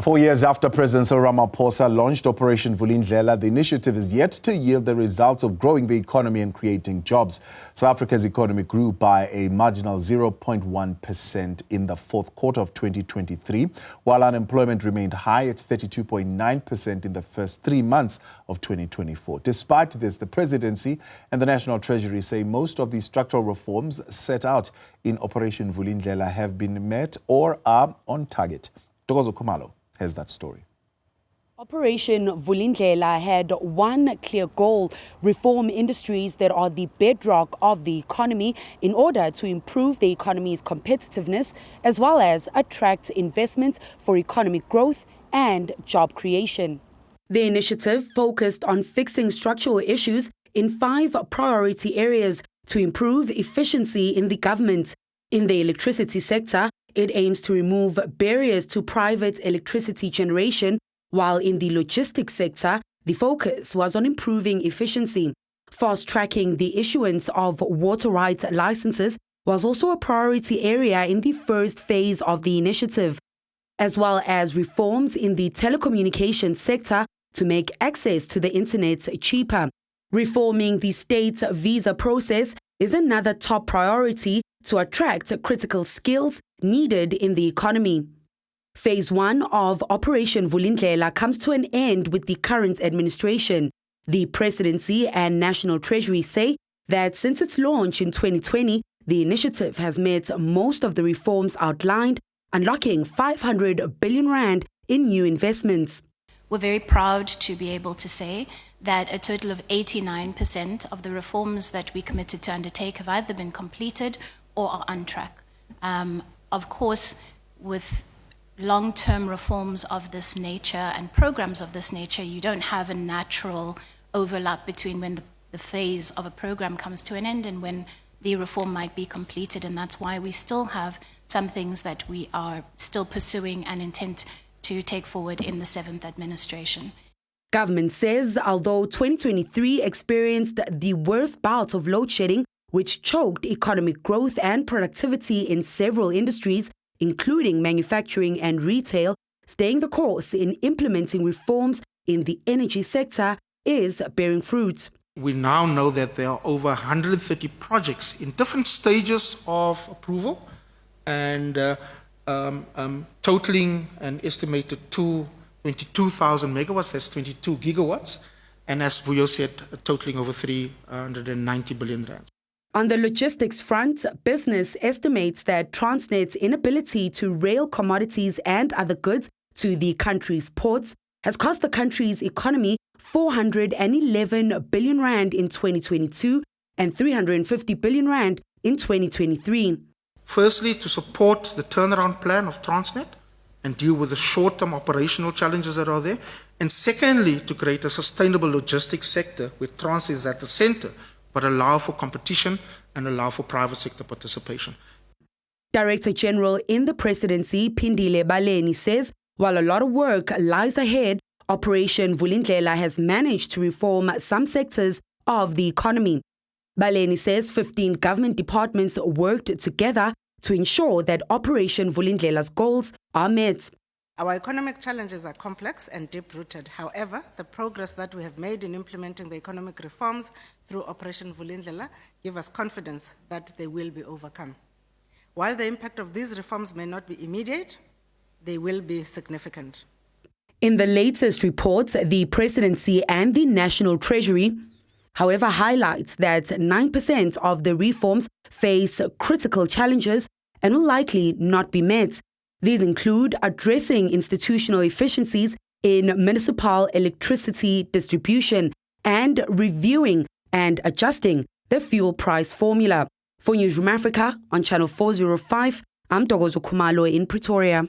4 years after President Cyril Ramaphosa launched Operation Vulindlela, the initiative is yet to yield the results of growing the economy and creating jobs. South Africa's economy grew by a marginal 0.1% in the fourth quarter of 2023, while unemployment remained high at 32.9% in the first 3 months of 2024. Despite this, the Presidency and the National Treasury say most of the structural reforms set out in Operation Vulindlela have been met or are on target. Ntokozo Khumalo has that story. Operation Vulindlela had one clear goal: reform industries that are the bedrock of the economy in order to improve the economy's competitiveness, as well as attract investment for economic growth and job creation. The initiative focused on fixing structural issues in 5 priority areas to improve efficiency in the government. In the electricity sector, it aims to remove barriers to private electricity generation, while in the logistics sector, the focus was on improving efficiency. Fast-tracking the issuance of water rights licenses was also a priority area in the first phase of the initiative, as well as reforms in the telecommunications sector to make access to the internet cheaper. Reforming the state's visa process is another top priority to attract critical skills needed in the economy. Phase 1 of Operation Vulindlela comes to an end with the current administration. The Presidency and National Treasury say that since its launch in 2020, the initiative has met most of the reforms outlined, unlocking 500 billion rand in new investments. We're very proud to be able to say that a total of 89% of the reforms that we committed to undertake have either been completed or are on track. Of course, with long-term reforms of this nature and programs of this nature, you don't have a natural overlap between when the phase of a program comes to an end and when the reform might be completed, and that's why we still have some things that we are still pursuing and intend to take forward in the 7th administration. Government says although 2023 experienced the worst bout of load shedding, which choked economic growth and productivity in several industries, including manufacturing and retail, staying the course in implementing reforms in the energy sector is bearing fruit. We now know that there are over 130 projects in different stages of approval and totaling an estimated 22,000 megawatts, that's 22 gigawatts, and as Vuyo said, totaling over 390 billion rand. On the logistics front, business estimates that Transnet's inability to rail commodities and other goods to the country's ports has cost the country's economy 411 billion rand in 2022 and 350 billion rand in 2023. Firstly, to support the turnaround plan of Transnet and deal with the short-term operational challenges that are there. And secondly, to create a sustainable logistics sector where Transnet is at the center, but allow for competition and allow for private sector participation. Director General in the Presidency, Phindile Baleni, says while a lot of work lies ahead, Operation Vulindlela has managed to reform some sectors of the economy. Baleni says 15 government departments worked together to ensure that Operation Vulindlela's goals are met. Our economic challenges are complex and deep-rooted. However, the progress that we have made in implementing the economic reforms through Operation Vulindlela give us confidence that they will be overcome. While the impact of these reforms may not be immediate, they will be significant. In the latest report, the Presidency and the National Treasury, however, highlights that 9% of the reforms face critical challenges and will likely not be met. These include addressing institutional efficiencies in municipal electricity distribution and reviewing and adjusting the fuel price formula. For Newzroom Afrika on Channel 405, I'm Ntokozo Khumalo in Pretoria.